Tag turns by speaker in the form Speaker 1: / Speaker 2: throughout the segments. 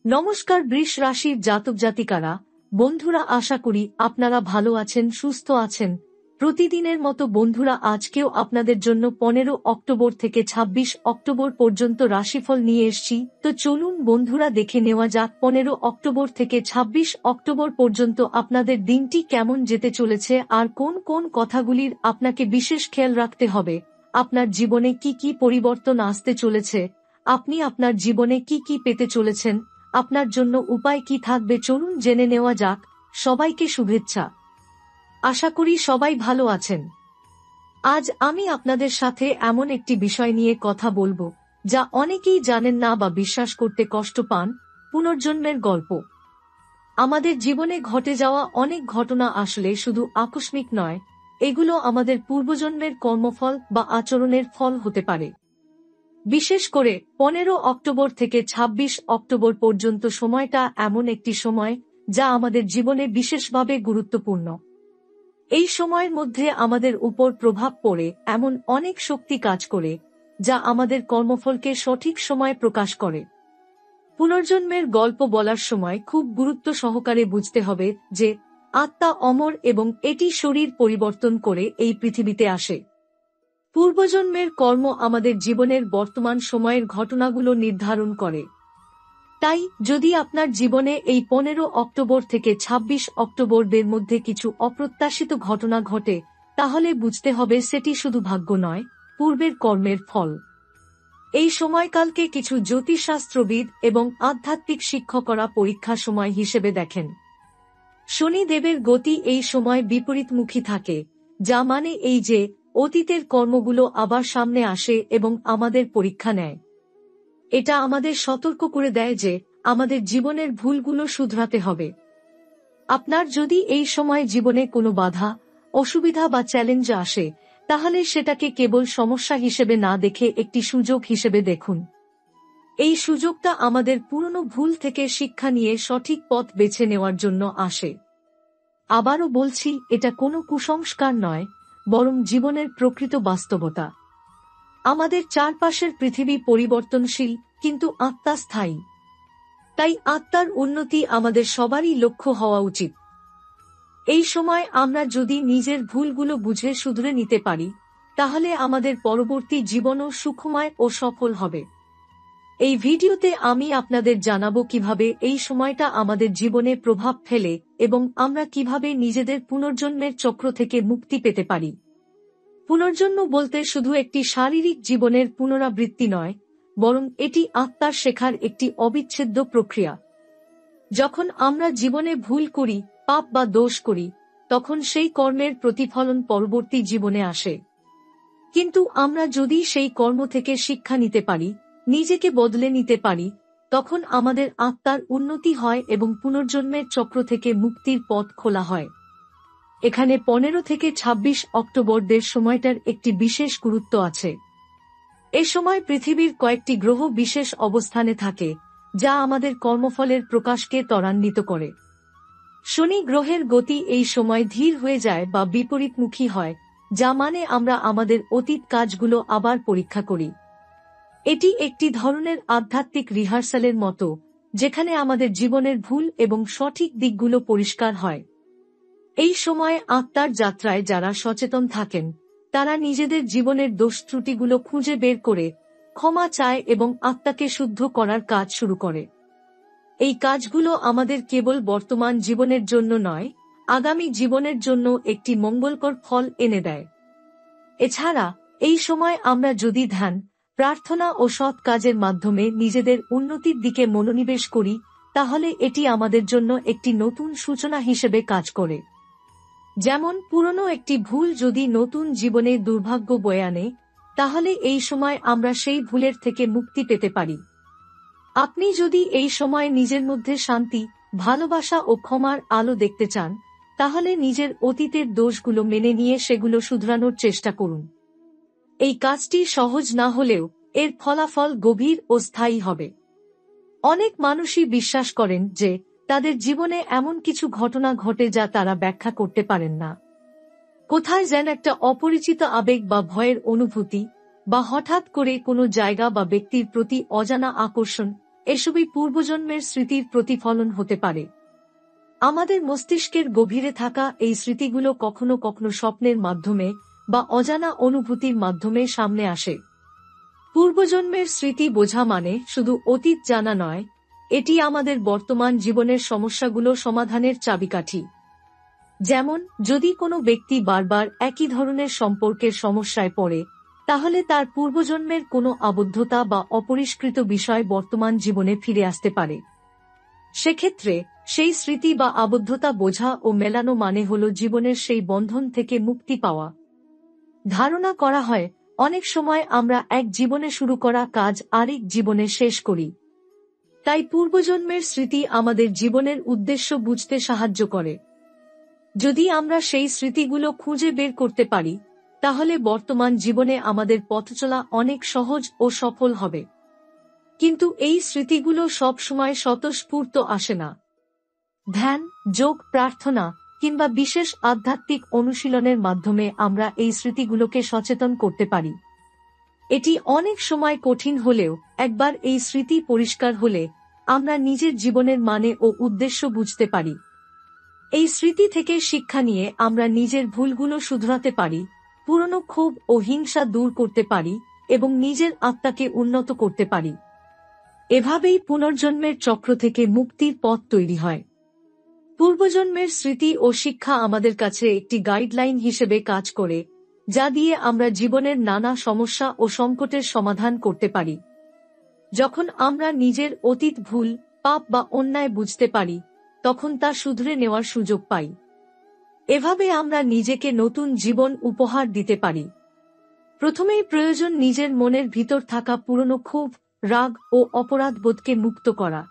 Speaker 1: নমস্কার বৃষ রাশির জাতক জাতিকারা, বন্ধুরা, আশা করি আপনারা ভালো আছেন, সুস্থ আছেন। প্রতিদিনের মতো বন্ধুরা, আজকেও আপনাদের জন্য 15 অক্টোবর থেকে 26 অক্টোবর পর্যন্ত রাশিফল নিয়ে এসেছি। তো চলুন বন্ধুরা, দেখে নেওয়া যাক 15 অক্টোবর থেকে 26 অক্টোবর পর্যন্ত আপনাদের দিনটি কেমন যেতে চলেছে আর কোন কোন কথাগুলির আপনাকে বিশেষ খেয়াল রাখতে হবে। আপনার জীবনে কি কি পরিবর্তন আসতে চলেছে, আপনি আপনার জীবনে কি কি পেতে চলেছেন, আপনার জন্য উপায় কি থাকবে, চলুন জেনে নেওয়া যাক। সবাইকে শুভেচ্ছা। আশা করি সবাই ভালো আছেন। আজ আমি আপনাদের সাথে এমন একটি বিষয় নিয়ে কথা বলবো যা অনেকেই জানেন না বা বিশ্বাস করতে কষ্ট পান। পুনর্জন্মের গল্প। আমাদের জীবনে ঘটে যাওয়া অনেক ঘটনা আসলে শুধু আকস্মিক নয়, এগুলো আমাদের পূর্বজন্মের কর্মফল বা আচরণের ফল হতে পারে। বিশেষ করে 15 অক্টোবর থেকে 26 অক্টোবর পর্যন্ত সময়টা এমন একটি সময় যা আমাদের জীবনে বিশেষভাবে গুরুত্বপূর্ণ। এই সময়ের মধ্যে আমাদের উপর প্রভাব পড়ে এমন অনেক শক্তি কাজ করে যা আমাদের কর্মফলকে সঠিক সময়ে প্রকাশ করে। পুনর্জন্মের গল্প বলার সময় খুব গুরুত্ব সহকারে বুঝতে হবে যে আত্মা অমর এবং এটি শরীর পরিবর্তন করে এই পৃথিবীতে আসে। পূর্বজন্মের কর্ম আমাদের জীবনের বর্তমান সময়ের ঘটনাগুলো নির্ধারণ করে। তাই যদি আপনার জীবনে এই 15 অক্টোবর থেকে 26 অক্টোবরের মধ্যে কিছু অপ্রত্যাশিত ঘটনা ঘটে, তাহলে বুঝতে হবে সেটি শুধু ভাগ্য নয়, পূর্বের কর্মের ফল। এই সময়কালকে কিছু জ্যোতিষশাস্ত্রবিদ এবং আধ্যাত্মিক শিক্ষকরা পরীক্ষা সময় হিসেবে দেখেন। শনি দেবের গতি এই সময় বিপরীতমুখী থাকে, যা মানে এই যে অতীতের কর্মগুলো আবার সামনে আসে এবং আমাদের পরীক্ষা নেয়। এটা আমাদের সতর্ক করে দেয় যে আমাদের জীবনের ভুলগুলো শুধরাতে হবে। আপনার যদি এই সময় জীবনে কোনো বাধা, অসুবিধা বা চ্যালেঞ্জ আসে, তাহলে সেটাকে কেবল সমস্যা হিসেবে না দেখে একটি সুযোগ হিসেবে দেখুন। এই সুযোগটা আমাদের পুরনো ভুল থেকে শিক্ষা নিয়ে সঠিক পথ বেছে নেওয়ার জন্য আসে। আবারও বলছি, এটা কোনো কুসংস্কার নয়, বরং জীবনের প্রকৃত বাস্তবতা। আমাদের চারপাশের পৃথিবী পরিবর্তনশীল, কিন্তু আত্মা স্থায়ী। তাই আত্মার উন্নতি আমাদের সবারই লক্ষ্য হওয়া উচিত। এই সময় আমরা যদি নিজের ভুলগুলো বুঝে শুধরে নিতে পারি, তাহলে আমাদের পরবর্তী জীবনও সুখময় ও সফল হবে। এই ভিডিওতে আমি আপনাদের জানাবো কিভাবে এই সময়টা আমাদের জীবনে প্রভাব ফেলে এবং আমরা কিভাবে নিজেদের পুনর্জন্মের চক্র থেকে মুক্তি পেতে পারি। পুনর্জন্ম বলতে শুধু একটি শারীরিক জীবনের পুনরাবৃত্তি নয়, বরং এটি আত্মার শেখার একটি অবিচ্ছেদ্য প্রক্রিয়া। যখন আমরা জীবনে ভুল করি, পাপ বা দোষ করি, তখন সেই কর্মের প্রতিফলন পরবর্তী জীবনে আসে। কিন্তু আমরা যদি সেই কর্ম থেকে শিক্ষা নিতে পারি, নিজেকে বদলে নিতে পারি, তখন আমাদের আত্মার উন্নতি হয় এবং পুনর্জন্মের চক্র থেকে মুক্তির পথ খোলা হয়। এখানে 15 থেকে 26 অক্টোবরদের সময়টার একটি বিশেষ গুরুত্ব আছে। এ সময় পৃথিবীর কয়েকটি গ্রহ বিশেষ অবস্থানে থাকে, যা আমাদের কর্মফলের প্রকাশকে ত্বরান্বিত করে। শনি গ্রহের গতি এই সময় ধীর হয়ে যায় বা বিপরীতমুখী হয়, যা মানে আমরা আমাদের অতীত কাজগুলো আবার পরীক্ষা করি। এটি একটি ধরনের আধ্যাত্মিক রিহার্সালের মতো, যেখানে আমাদের জীবনের ভুল এবং সঠিক দিকগুলো পরিষ্কার হয়। এই সময়ে আত্মার যাত্রায় যারা সচেতন থাকেন, তারা নিজেদের জীবনের দোষ ত্রুটিগুলো খুঁজে বের করে ক্ষমা চায় এবং আত্মাকে শুদ্ধ করার কাজ শুরু করে। এই কাজগুলো আমাদের কেবল বর্তমান জীবনের জন্য নয়, আগামী জীবনের জন্য একটি মঙ্গলকর ফল এনে দেয়। এছাড়া এই সময় আমরা যদি ধ্যান, প্রার্থনা ও সৎ কাজের মাধ্যমে নিজেদের উন্নতির দিকে মনোনিবেশ করি, তাহলে এটি আমাদের জন্য একটি নতুন সূচনা হিসেবে কাজ করে। যেমন পুরনো একটি ভুল যদি নতুন জীবনে দুর্ভাগ্য বয়ে আনে, তাহলে এই সময় আমরা সেই ভুলের থেকে মুক্তি পেতে পারি। আপনি যদি এই সময় নিজের মধ্যে শান্তি, ভালোবাসা ও ক্ষমার আলো দেখতে চান, তাহলে নিজের অতীতের দোষগুলো মেনে নিয়ে সেগুলো শুধরানোর চেষ্টা করুন। এই কাজটি সহজ না হলেও এর ফলাফল গভীর ও স্থায়ী হবে। অনেক মানুষই বিশ্বাস করেন যে তাদের জীবনে এমন কিছু ঘটনা ঘটে যা তারা ব্যাখ্যা করতে পারেন না। কোথায় যেন একটা অপরিচিত আবেগ বা ভয়ের অনুভূতি, বা হঠাৎ করে কোনো জায়গা বা ব্যক্তির প্রতি অজানা আকর্ষণ, এসবই পূর্বজন্মের স্মৃতির প্রতিফলন হতে পারে। আমাদের মস্তিষ্কের গভীরে থাকা এই স্মৃতিগুলো কখনো কখনো স্বপ্নের মাধ্যমে বা অজানা অনুভূতির মাধ্যমে সামনে আসে। পূর্বজন্মের স্মৃতি বোঝা মানে শুধু অতীত জানা নয়, এটি আমাদের বর্তমান জীবনের সমস্যাগুলো সমাধানের চাবিকাঠি। যেমন, যদি কোনো ব্যক্তি বারবার একই ধরনের সম্পর্কের সমস্যায় পড়ে, তাহলে তার পূর্বজন্মের কোনো আবদ্ধতা বা অপরিষ্কৃত বিষয় বর্তমান জীবনে ফিরে আসতে পারে। সেক্ষেত্রে সেই স্মৃতি বা আবদ্ধতা বোঝা ও মেলানো মানে হল জীবনের সেই বন্ধন থেকে মুক্তি পাওয়া। ধারণা করা হয়, অনেক সময় আমরা এক জীবনে শুরু করা কাজ আরেক জীবনে শেষ করি। তাই পূর্বজন্মের স্মৃতি আমাদের জীবনের উদ্দেশ্য বুঝতে সাহায্য করে। যদি আমরা সেই স্মৃতিগুলো খুঁজে বের করতে পারি, তাহলে বর্তমান জীবনে আমাদের পথচলা অনেক সহজ ও সফল হবে। কিন্তু এই স্মৃতিগুলো সব সময় স্বতঃস্ফূর্ত আসে না। ধ্যান, যোগ, প্রার্থনা কিংবা বিশেষ আধ্যাত্মিক অনুশীলনের মাধ্যমে আমরা এই স্মৃতিগুলোকে সচেতন করতে পারি। এটি অনেক সময় কঠিন হলেও একবার এই স্মৃতি পরিষ্কার হলে আমরা নিজের জীবনের মানে ও উদ্দেশ্য বুঝতে পারি। এই স্মৃতি থেকে শিক্ষা নিয়ে আমরা নিজের ভুলগুলো শুধরাতে পারি, পুরনো ক্ষোভ ও হিংসা দূর করতে পারি এবং নিজের আত্মাকে উন্নত করতে পারি। এভাবেই পুনর্জন্মের চক্র থেকে মুক্তির পথ তৈরি হয়। পূর্বজন্মের স্মৃতি ও শিক্ষা আমাদের কাছে একটি গাইডলাইন হিসেবে কাজ করে, যা দিয়ে আমরা জীবনের নানা সমস্যা ও সংকটের সমাধান করতে পারি। যখন আমরা নিজের অতীত ভুল, পাপ বা অন্যায় বুঝতে পারি, তখন তা শুধরে নেওয়ার সুযোগ পাই। এভাবে আমরা নিজেকে নতুন জীবন উপহার দিতে পারি। প্রথমেই প্রয়োজন নিজের মনের ভিতর থাকা পুরনো ক্ষোভ, রাগ ও অপরাধবোধকে মুক্ত করা।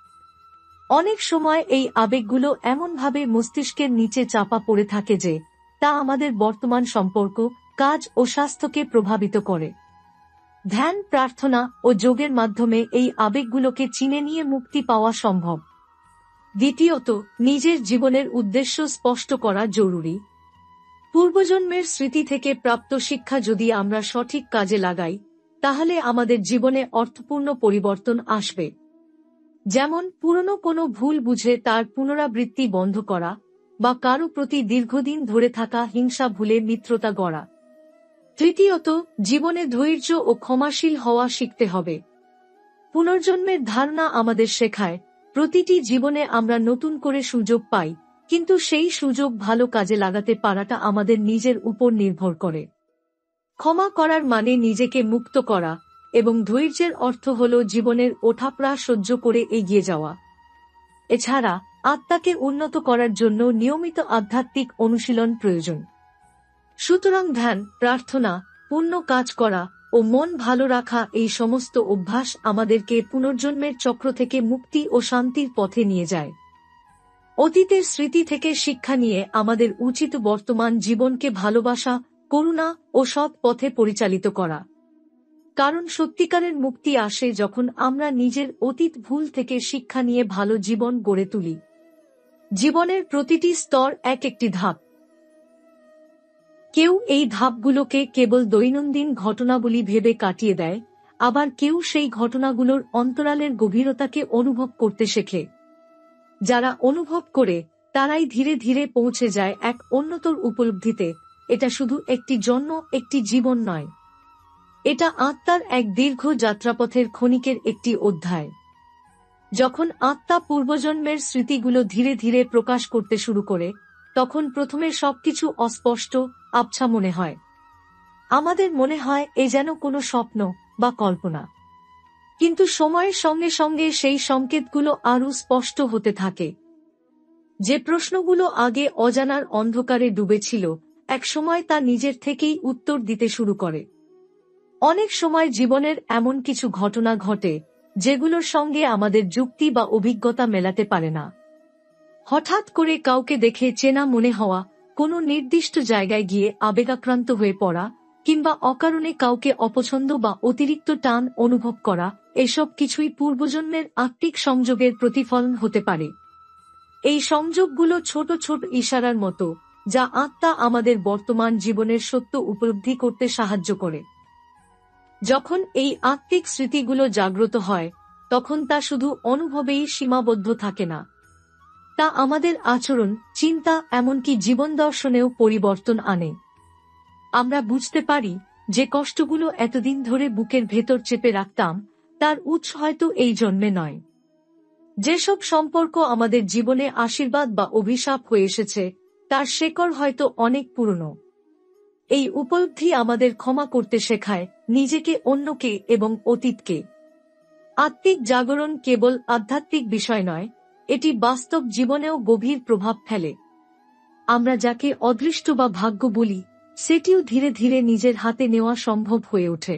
Speaker 1: অনেক সময় এই আবেগগুলো এমনভাবে মস্তিষ্কের নিচে চাপা পড়ে থাকে যে তা আমাদের বর্তমান সম্পর্ক, কাজ ও স্বাস্থ্যকে প্রভাবিত করে। ধ্যান, প্রার্থনা ও যোগের মাধ্যমে এই আবেগগুলোকে চিনে নিয়ে মুক্তি পাওয়া সম্ভব। দ্বিতীয়ত, নিজের জীবনের উদ্দেশ্য স্পষ্ট করা জরুরি। পূর্বজন্মের স্মৃতি থেকে প্রাপ্ত শিক্ষা যদি আমরা সঠিক কাজে লাগাই, তাহলে আমাদের জীবনে অর্থপূর্ণ পরিবর্তন আসবে। যেমন, পুরনো কোনো ভুল বুঝে তার পুনরাবৃত্তি বন্ধ করা বা কারো প্রতি দীর্ঘদিন ধরে থাকা হিংসা ভুলে মিত্রতা গড়া। তৃতীয়ত, জীবনে ধৈর্য ও ক্ষমাশীল হওয়া শিখতে হবে। পুনর্জন্মের ধারণা আমাদের শেখায়, প্রতিটি জীবনে আমরা নতুন করে সুযোগ পাই, কিন্তু সেই সুযোগ ভালো কাজে লাগাতে পারাটা আমাদের নিজের উপর নির্ভর করে। ক্ষমা করার মানে নিজেকে মুক্ত করা, এবং ধৈর্যের অর্থ হল জীবনের ওঠাপড়া সহ্য করে এগিয়ে যাওয়া। এছাড়া আত্মাকে উন্নত করার জন্য নিয়মিত আধ্যাত্মিক অনুশীলন প্রয়োজন। সুতরাং ধ্যান, প্রার্থনা, পুণ্য কাজ করা ও মন ভালো রাখা, এই সমস্ত অভ্যাস আমাদেরকে পুনর্জন্মের চক্র থেকে মুক্তি ও শান্তির পথে নিয়ে যায়। অতীতের স্মৃতি থেকে শিক্ষা নিয়ে আমাদের উচিত বর্তমান জীবনকে ভালোবাসা, করুণা ও সৎ পথে পরিচালিত করা। কারণ সত্যিকারের মুক্তি আসে যখন আমরা নিজের অতীত ভুল থেকে শিক্ষা নিয়ে ভালো জীবন গড়ে তুলি। জীবনের প্রতিটি স্তর এক একটি ধাপ। কেউ এই ধাপগুলোকে কেবল দৈনন্দিন ঘটনাবলী ভেবে কাটিয়ে দেয়, আবার কেউ সেই ঘটনাগুলোর অন্তরালের গভীরতাকে অনুভব করতে শেখে। যারা অনুভব করে তারাই ধীরে ধীরে পৌঁছে যায় এক উন্নতর উপলব্ধিতে। এটা শুধু একটি জন্ম, একটি জীবন নয়, এটা আত্মার এক দীর্ঘ যাত্রাপথের ক্ষণিকের একটি অধ্যায়। যখন আত্মা পূর্বজন্মের স্মৃতিগুলো ধীরে ধীরে প্রকাশ করতে শুরু করে, তখন প্রথমে সবকিছু অস্পষ্ট, আবছা মনে হয়। আমাদের মনে হয় এ যেন কোনো স্বপ্ন বা কল্পনা। কিন্তু সময়ের সঙ্গে সঙ্গে সেই সংকেতগুলো আরও স্পষ্ট হতে থাকে। যে প্রশ্নগুলো আগে অজানার অন্ধকারে ডুবেছিল, একসময় তা নিজের থেকেই উত্তর দিতে শুরু করে। অনেক সময় জীবনের এমন কিছু ঘটনা ঘটে যেগুলোর সঙ্গে আমাদের যুক্তি বা অভিজ্ঞতা মেলাতে পারে না। হঠাৎ করে কাউকে দেখে চেনা মনে হওয়া, কোনো নির্দিষ্ট জায়গায় গিয়ে আবেগাক্রান্ত হয়ে পড়া, কিংবা অকারণে কাউকে অপছন্দ বা অতিরিক্ত টান অনুভব করা, এসব কিছুই পূর্বজন্মের আত্মিক সংযোগের প্রতিফলন হতে পারে। এই সংযোগগুলো ছোট ছোট ইশারার মতো, যা আত্মা আমাদের বর্তমান জীবনের সত্য উপলব্ধি করতে সাহায্য করে। যখন এই আত্মিক স্মৃতিগুলো জাগ্রত হয়, তখন তা শুধু অনুভবেই সীমাবদ্ধ থাকে না, তা আমাদের আচরণ, চিন্তা, এমনকি জীবন দর্শনেও পরিবর্তন আনে। আমরা বুঝতে পারি যে কষ্টগুলো এতদিন ধরে বুকের ভেতর চেপে রাখতাম, তার উৎস হয়তো এই জন্মে নয়। যেসব সম্পর্ক আমাদের জীবনে আশীর্বাদ বা অভিশাপ হয়ে এসেছে, তার শেকড় হয়তো অনেক পুরনো। এই উপলব্ধি আমাদের ক্ষমা করতে শেখায়, নিজেকে, অন্যকে এবং অতীতকে। আত্মিক জাগরণ কেবল আধ্যাত্মিক বিষয় নয়, এটি বাস্তব জীবনেও গভীর প্রভাব ফেলে। আমরা যাকে অদৃষ্ট বা ভাগ্য বলি, সেটিও ধীরে ধীরে নিজের হাতে নেওয়া সম্ভব হয়ে ওঠে।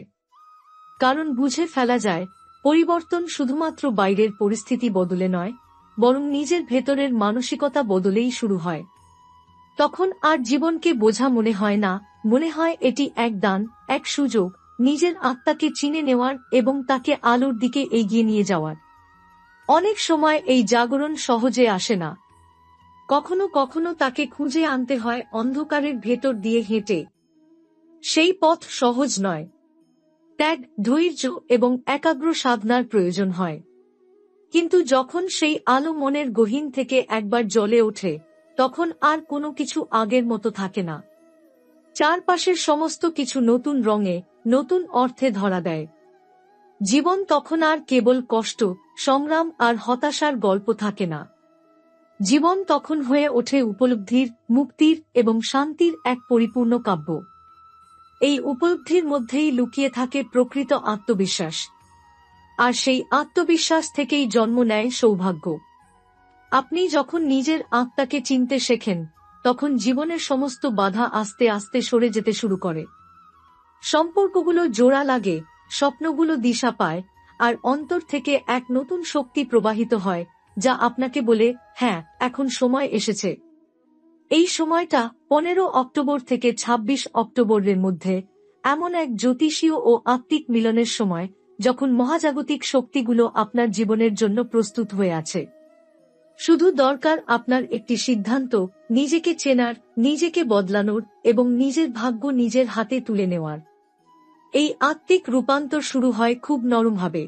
Speaker 1: কারণ বুঝে ফেলা যায়, পরিবর্তন শুধুমাত্র বাইরের পরিস্থিতি বদলে নয়, বরং নিজের ভেতরের মানসিকতা বদলেই শুরু হয়। তখন আর জীবনকে বোঝা মনে হয় না, মনে হয় এটি এক দান, এক সুযোগ, নিজের আত্মাকে চিনে নেওয়ার এবং তাকে আলোর দিকে এগিয়ে নিয়ে যাওয়ার। অনেক সময় এই জাগরণ সহজে আসে না। কখনো কখনো তাকে খুঁজে আনতে হয় অন্ধকারের ভেতর দিয়ে হেঁটে। সেই পথ সহজ নয়। ত্যাগ, ধৈর্য এবং একাগ্র সাধনার প্রয়োজন হয়। কিন্তু যখন সেই আলো মনের গহীন থেকে একবার জ্বলে ওঠে, তখন আর কোনো কিছু আগের মতো থাকে না। চারপাশের সমস্ত কিছু নতুন রঙে, নতুন অর্থে ধরা দেয়। জীবন তখন আর কেবল কষ্ট, সংগ্রাম আর হতাশার গল্প থাকে না। জীবন তখন হয়ে ওঠে উপলব্ধির, মুক্তির এবং শান্তির এক পরিপূর্ণ কাব্য। এই উপলব্ধির মধ্যেই লুকিয়ে থাকে প্রকৃত আত্মবিশ্বাস। আর সেই আত্মবিশ্বাস থেকেই জন্ম নেয় সৌভাগ্য। আপনি যখন নিজের আত্মাকে চিনতে শেখেন, তখন জীবনের সমস্ত বাধা আস্তে আস্তে সরে যেতে শুরু করে। সম্পর্কগুলো জোড়া লাগে, স্বপ্নগুলো দিশা পায়, আর অন্তর থেকে এক নতুন শক্তি প্রবাহিত হয়, যা আপনাকে বলে, হ্যাঁ, এখন সময় এসেছে। এই সময়টা 15 অক্টোবর থেকে 26 অক্টোবরের মধ্যে এমন এক জ্যোতিষীয় ও আত্মিক মিলনের সময়, যখন মহাজাগতিক শক্তিগুলো আপনার জীবনের জন্য প্রস্তুত হয়ে আছে। শুধু দরকার আপনার একটি সিদ্ধান্ত, নিজেকে চেনার, নিজেকে বদলানোর এবং নিজের ভাগ্য নিজের হাতে তুলে নেওয়ার। এই আত্মিক রূপান্তর শুরু হয় খুব নরমভাবে।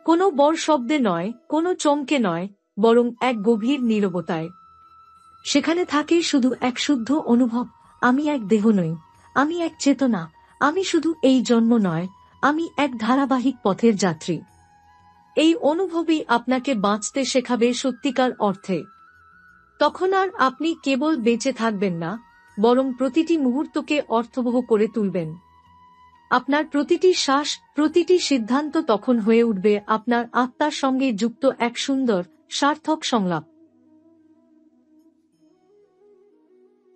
Speaker 1: কোনো বড় শব্দে নয়, কোনো চমকে নয়, বরং এক গভীর নীরবতায়। সেখানে থাকে শুধু এক শুদ্ধ অনুভব, আমি এক দেহ নই, আমি এক চেতনা, আমি শুধু এই জন্ম নয়, আমি এক ধারাবাহিক পথের যাত্রী। এই অনুভবই আপনাকে বাঁচতে শেখাবে সত্যিকার অর্থে। তখন আর আপনি কেবল বেঁচে থাকবেন না, বরং প্রতিটি মুহূর্তকে অর্থবহ করে তুলবেন। আপনার প্রতিটি শ্বাস, প্রতিটি সিদ্ধান্ত তখন হয়ে উঠবে আপনার আত্মার সঙ্গে যুক্ত এক সুন্দর, সার্থক সংলাপ।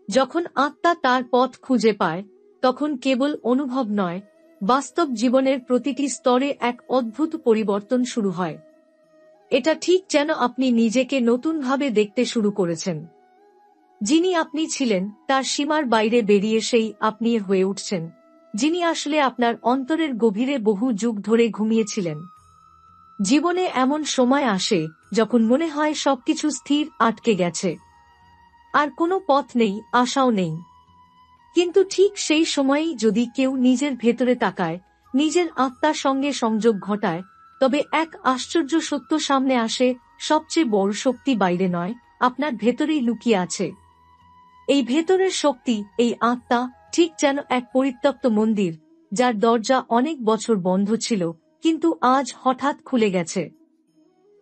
Speaker 1: যখন আত্মা তার পথ খুঁজে পায়, তখন কেবল অনুভব নয়, বাস্তব জীবনের প্রতিটি স্তরে এক অদ্ভুত পরিবর্তন শুরু হয়। এটা ঠিক যেন আপনি নিজেকে নতুনভাবে দেখতে শুরু করেছেন। যিনি আপনি ছিলেন, তার সীমার বাইরে বেরিয়ে সেই আপনি হয়ে উঠছেন, যিনি আসলে আপনার অন্তরের গভীরে বহু যুগ ধরে ঘুমিয়েছিলেন। জীবনে এমন সময় আসে যখন মনে হয় সবকিছু স্থির, আটকে গেছে, আর কোনো পথ নেই, আশাও নেই। কিন্তু ঠিক সেই সময়েই যদি কেউ নিজের ভেতরে তাকায়, নিজের আত্মার সঙ্গে সংযোগ ঘটায়, তবে এক আশ্চর্য সত্য সামনে আসে, সবচেয়ে বড় শক্তি বাইরে নয়, আপনার ভেতরেই লুকিয়ে আছে। এই ভেতরের শক্তি, এই আত্মা, ঠিক যেন এক পরিত্যক্ত মন্দির, যার দরজা অনেক বছর বন্ধ ছিল, কিন্তু আজ হঠাৎ খুলে গেছে।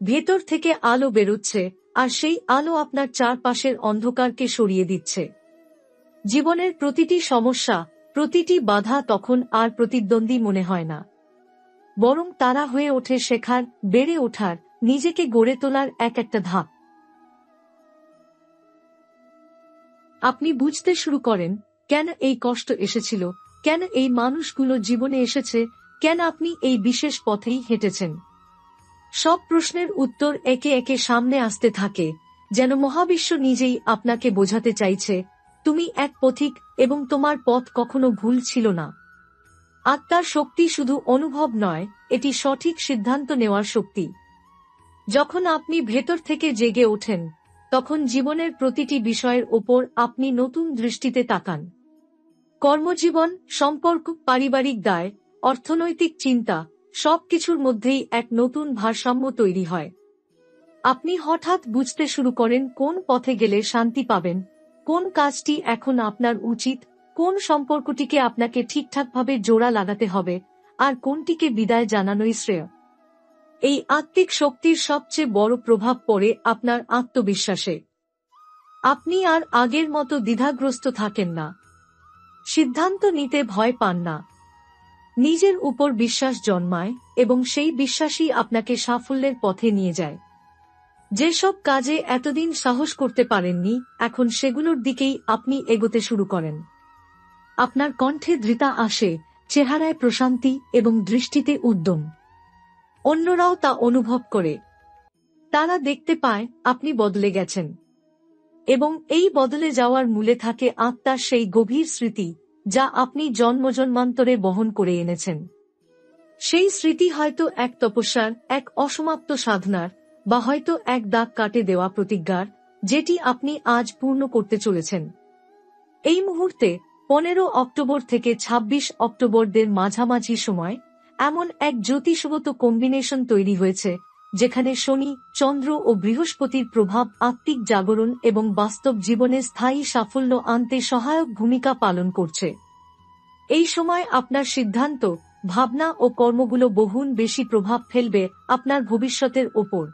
Speaker 1: ভেতর থেকে আলো বেরোচ্ছে, আর সেই আলো আপনার চারপাশের অন্ধকারকে সরিয়ে দিচ্ছে। জীবনের প্রতিটি সমস্যা, প্রতিটি বাধা তখন আর প্রতিদ্বন্দ্বী মনে হয় না, বরং তারা হয়ে ওঠে শেখার, বেড়ে ওঠার, নিজেকে গড়ে তোলার এক একটা ধাপ। আপনি বুঝতে শুরু করেন কেন এই কষ্ট এসেছিল, কেন এই মানুষগুলো জীবনে এসেছে, কেন আপনি এই বিশেষ পথেই হেঁটেছেন। সব প্রশ্নের উত্তর একে একে সামনে আসতে থাকে, যেন মহাবিশ্ব নিজেই আপনাকে বোঝাতে চাইছে, তুমি এক পথিক এবং তোমার পথ কখনো ভুল ছিল না। আত্মার শক্তি শুধু অনুভব নয়, এটি সঠিক সিদ্ধান্ত নেওয়ার শক্তি। যখন আপনি ভেতর থেকে জেগে ওঠেন, তখন জীবনের প্রতিটি বিষয়ের ওপর আপনি নতুন দৃষ্টিতে তাকান। কর্মজীবন, সম্পর্ক, পারিবারিক দায়, অর্থনৈতিক চিন্তা, সবকিছুর মধ্যেই এক নতুন ভারসাম্য তৈরি হয়। আপনি হঠাৎ বুঝতে শুরু করেন কোন পথে গেলে শান্তি পাবেন, কোন কাজটি এখন আপনার উচিত, কোন সম্পর্কটিকে আপনাকে ঠিকঠাকভাবে জোড়া লাগাতে হবে, আর কোনটিকে বিদায় জানানোই শ্রেয়। এই আত্মিক শক্তির সবচেয়ে বড় প্রভাব পড়ে আপনার আত্মবিশ্বাসে। আপনি আর আগের মতো দ্বিধাগ্রস্ত থাকেন না, সিদ্ধান্ত নিতে ভয় পান না, নিজের উপর বিশ্বাস জন্মায় এবং সেই বিশ্বাসই আপনাকে সাফল্যের পথে নিয়ে যায়। যেসব কাজে এতদিন সাহস করতে পারেননি, এখন সেগুলোর দিকেই আপনি এগোতে শুরু করেন। আপনার কণ্ঠে দৃঢ়তা আসে, চেহারায় প্রশান্তি এবং দৃষ্টিতে উদ্যম। অন্যরাও তা অনুভব করে। তারা দেখতে পায় আপনি বদলে গেছেন, এবং এই বদলে যাওয়ার মূলে থাকে আত্মার সেই গভীর স্মৃতি যা আপনি জন্মজন্মান্তরে বহন করে এনেছেন। সেই স্মৃতি হয়তো এক তপস্যার, এক অসমাপ্ত সাধনার, বা হয়তো এক দাগ কাটে দেওয়া প্রতিজ্ঞার, যেটি আপনি আজ পূর্ণ করতে চলেছেন। এই মুহূর্তে 15 অক্টোবর থেকে 26 অক্টোবরদের মাঝামাঝি সময় এমন এক জ্যোতিষগত কম্বিনেশন তৈরি হয়েছে, যেখানে শনি, চন্দ্র ও বৃহস্পতির প্রভাব আত্মিক জাগরণ এবং বাস্তব জীবনে স্থায়ী সাফল্য আনতে সহায়ক ভূমিকা পালন করছে। এই সময় আপনার সিদ্ধান্ত, ভাবনা ও কর্মগুলো বহুগুণ বেশি প্রভাব ফেলবে আপনার ভবিষ্যতের ওপর।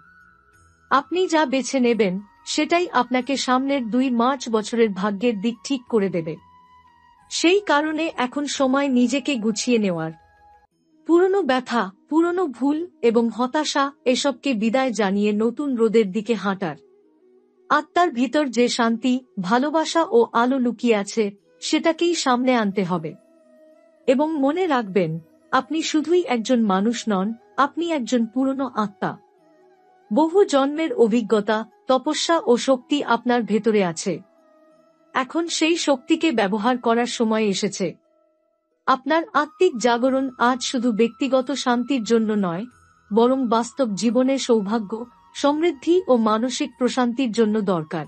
Speaker 1: আপনি যা বেছে নেবেন সেটাই আপনাকে সামনের 2 মার্চ বছরের ভাগ্যের দিক ঠিক করে দেবে। সেই কারণে এখন সময় নিজেকে গুছিয়ে নেওয়ার। পুরনো ব্যথা, পুরনো ভুল এবং হতাশা এসবকে বিদায় জানিয়ে নতুন রোদের দিকে হাঁটার। আত্মার ভিতর যে শান্তি, ভালোবাসা ও আলো লুকিয়ে আছে সেটাকেই সামনে আনতে হবে। এবং মনে রাখবেন, আপনি শুধুই একজন মানুষ নন, আপনি একজন পুরনো আত্মা। বহু জন্মের অভিজ্ঞতা, তপস্যা ও শক্তি আপনার ভেতরে আছে। এখন সেই শক্তিকে ব্যবহার করার সময় এসেছে। আপনার আত্মিক জাগরণ আজ শুধু ব্যক্তিগত শান্তির জন্য নয়, বরং বাস্তব জীবনের সৌভাগ্য, সমৃদ্ধি ও মানসিক প্রশান্তির জন্য দরকার।